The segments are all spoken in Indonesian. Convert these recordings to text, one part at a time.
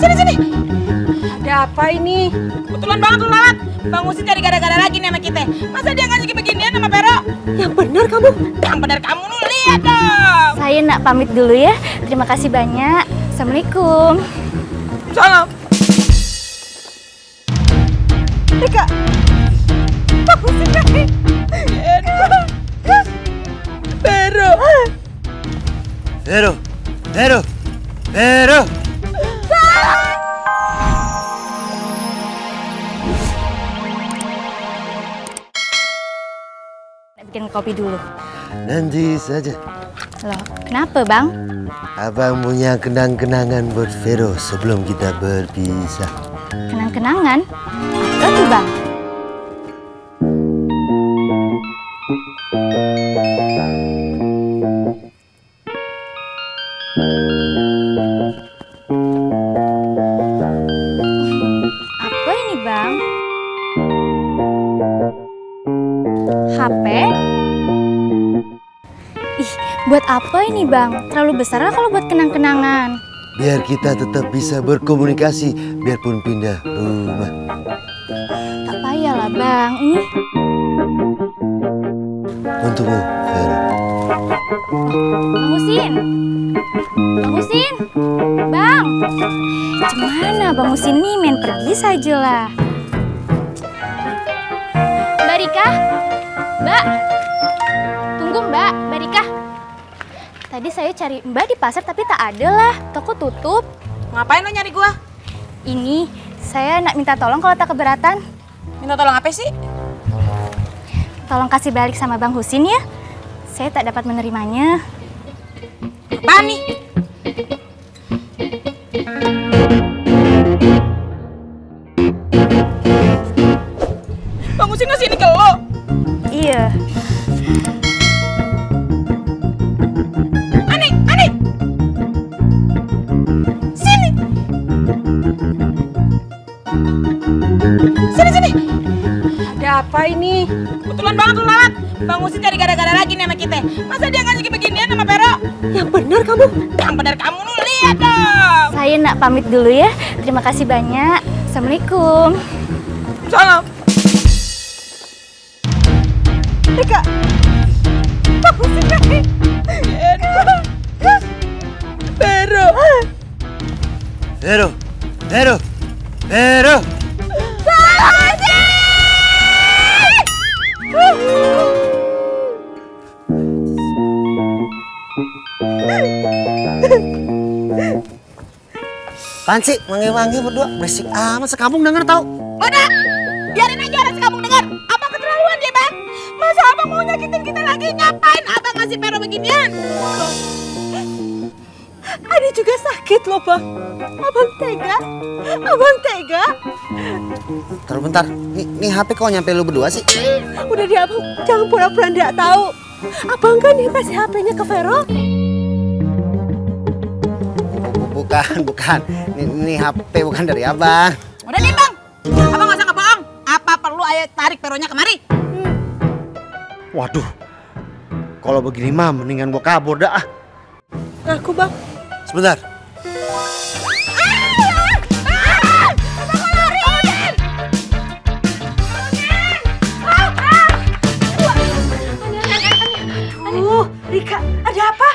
Sini. Ada apa ini? Kebetulan banget lu lewat. Bang Husin cari gara-gara lagi nih sama kita. Masa dia ngasih beginian sama Pero? Yang bener kamu. Yang bener kamu, lu lihat dong. Saya nak pamit dulu ya. Terima kasih banyak. Assalamualaikum. Salam. Rika. Bang Husin lagi. Pero. Bikin kopi dulu. Nanti saja. Loh, kenapa bang? Abang punya kenang-kenangan buat Vero sebelum kita berpisah. Kenang-kenangan? Apa tuh bang? Apa ini bang? HP? Ih, buat apa ini bang? Terlalu besar lah kalau buat kenang-kenangan. Biar kita tetap bisa berkomunikasi, biarpun pindah rumah. Tak payah lah bang, ini Untukmu, Vero. Bang Husin. Bang Husin. Bang. Gimana Bang Husin nih, main pergi saja lah. Mbak Rika. Mbak. Tunggu Mbak, Mbak Rika. Tadi saya cari Mbak di pasar tapi tak ada lah. Toko tutup. Ngapain lo nyari gua? Ini, saya nak minta tolong kalau tak keberatan. Minta tolong apa sih? Tolong kasih balik sama Bang Husin ya. Saya tak dapat menerimanya. Apaan nih? Bang Husin ngasih ini ke lo? Iya. Ani! Sini! Ada apa ini? Kebetulan banget lu lewat. Bang Husin cari gara-gara lagi nih sama kita. Masa dia ngasih beginian sama Pero? Yang bener kamu. Yang bener kamu, lu lihat dong. Saya nak pamit dulu ya. Terima kasih banyak. Assalamualaikum. Salam. Rika. Bang Husin lagi. Pero. Apaan sih? Wangi-wangi berdua. Berisik amat, sekampung denger tau. Udah, biarin aja orang sekampung dengar. Apa keterlaluan dia, Bang? Masa abang mau nyakitin kita lagi? Ngapain abang ngasih Pero beginian? Adi juga sakit loh, Bang. Abang tega? Ntar bentar. Nih HP kok nyampe lu berdua sih? Udah deh, Abang. Jangan pura-pura nggak tahu. Abang kan yang kasih HP-nya ke Vero. Bukan. Ini HP bukan dari abang. Udah deh, Bang. Abang nggak usah ngebohong. Apa perlu ayo tarik Veronya kemari? Waduh. Kalau begini mah mendingan gua kabur dah. Ngaku, Bang. Sebentar. Rika, ada apa?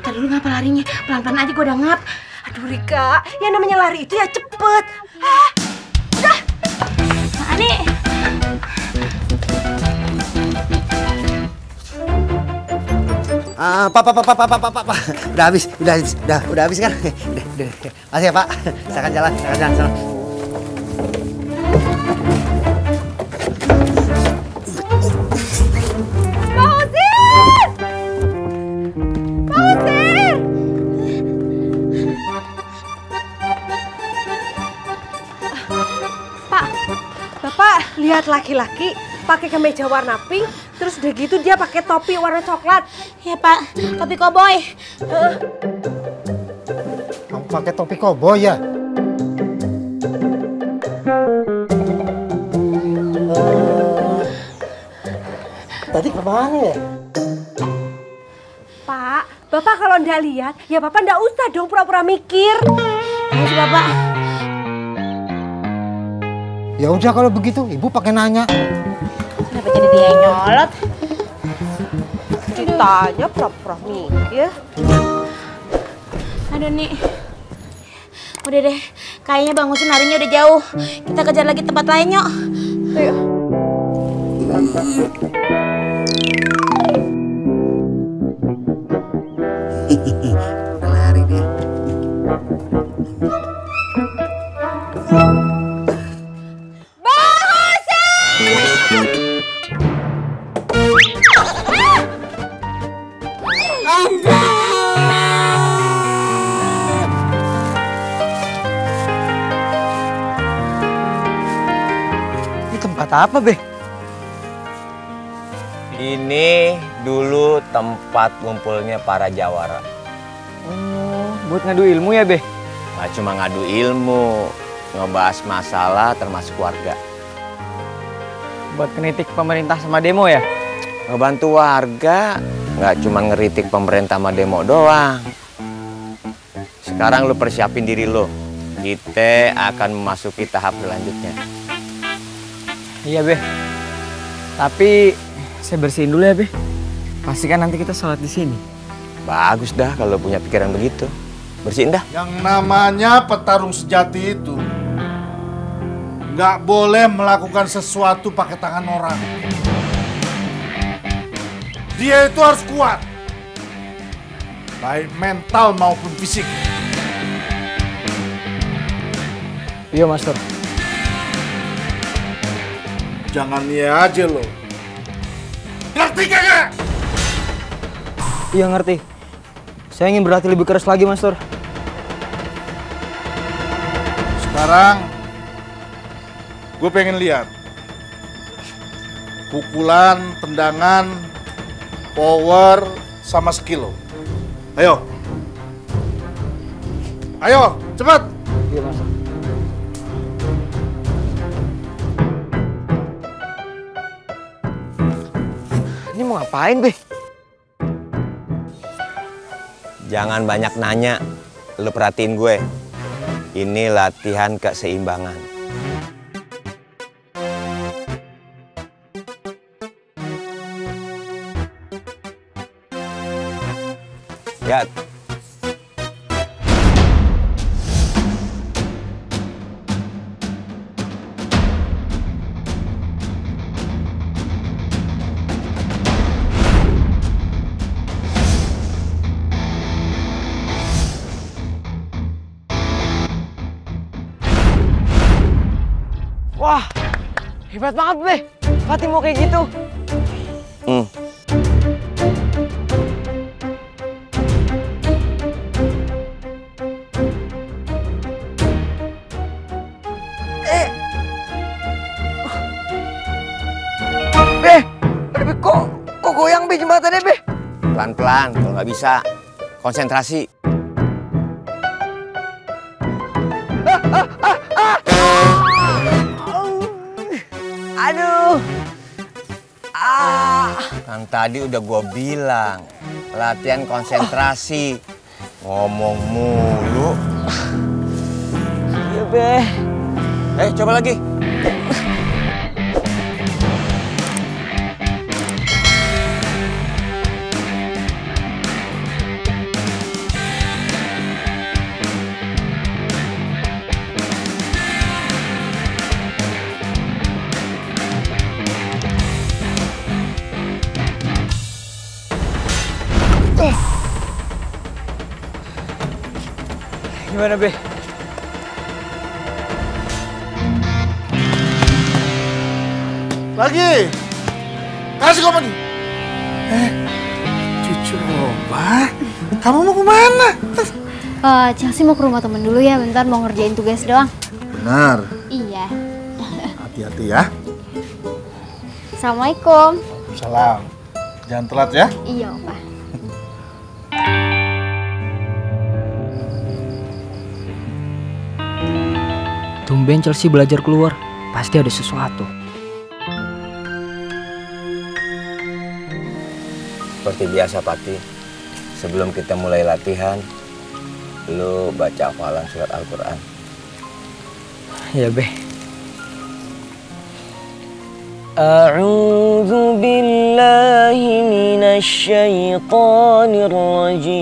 Tadi dulu ngapa larinya? Pelan-pelan aja gue udah ngap. Aduh Rika, yang namanya lari itu ya cepet. Udah. Ani. Pak. Udah habis kan? Udah. Makasih ya, Pak. Silakan jalan. Sana. Lihat laki-laki pakai kemeja warna pink, terus udah gitu dia pakai topi warna coklat. Ya Pak, topi koboi. Kamu pakai topi koboi ya? Tadi kemana ya? Pak, Bapak kalau ndak lihat, ya Bapak ndak usah dong pura-pura mikir. Ayo Bapak. Ya udah kalau begitu, ibu pakai nanya. Kenapa jadi dia yang nyolot? Ceritanya pura-pura mikir. Aduh nih. Udah deh, kayaknya Bang Husin larinya udah jauh. Kita kejar lagi tempat lain yuk. Ayo. Lari dia. Ini tempat apa, Be? Ini dulu tempat ngumpulnya para jawara. Oh, buat ngadu ilmu ya, Be? Gak cuma ngadu ilmu, ngebahas masalah termasuk warga. Buat ngeritik pemerintah sama demo ya? Ngebantu warga, gak cuma ngeritik pemerintah sama demo doang. Sekarang lu persiapin diri lu. Kita akan memasuki tahap selanjutnya. Iya, Be. Tapi saya bersihin dulu ya, Be. Pastikan nanti kita sholat di sini. Bagus dah kalau punya pikiran begitu. Bersihin dah. Yang namanya petarung sejati itu nggak boleh melakukan sesuatu pakai tangan orang. Dia itu harus kuat, baik mental maupun fisik. Iya, Master. Jangan iya aja lo. Ngerti kagak? Iya, ngerti. Saya ingin berlatih lebih keras lagi, Master. Sekarang gue pengen lihat pukulan, tendangan, power, sama skill lo. Ayo. Ayo, cepat. Iya, Master. Ini mau ngapain, Be? Jangan banyak nanya, lu perhatiin gue. Ini latihan keseimbangan. Ya. Wah, hebat banget, Be. Fatih mau kayak gitu. Be, kok goyang, Be, jembatannya, Be? Pelan-pelan, kalau nggak bisa. Konsentrasi. Aduh. Kan tadi udah gue bilang, latihan konsentrasi. Ngomong mulu. Iya, Be. Coba lagi. Gimana, Be? Lagi. Kasih komedi. Cucu Oba, kamu mau kemana? Chelsea mau ke rumah temen dulu ya, bentar mau ngerjain tugas doang. Benar. Iya. Hati-hati ya. Assalamualaikum. Salam. Jangan telat ya. Iya, Opa. Tumben Chelsea belajar keluar. Pasti ada sesuatu. Seperti biasa, Pati. Sebelum kita mulai latihan, lu baca hafalan surat Al-Quran. Ya, Be. A'udzu billahi minasy syaithanir rajim.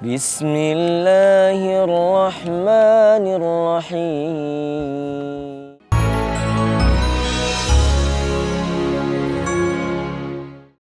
Bismillahirrahmanirrahim.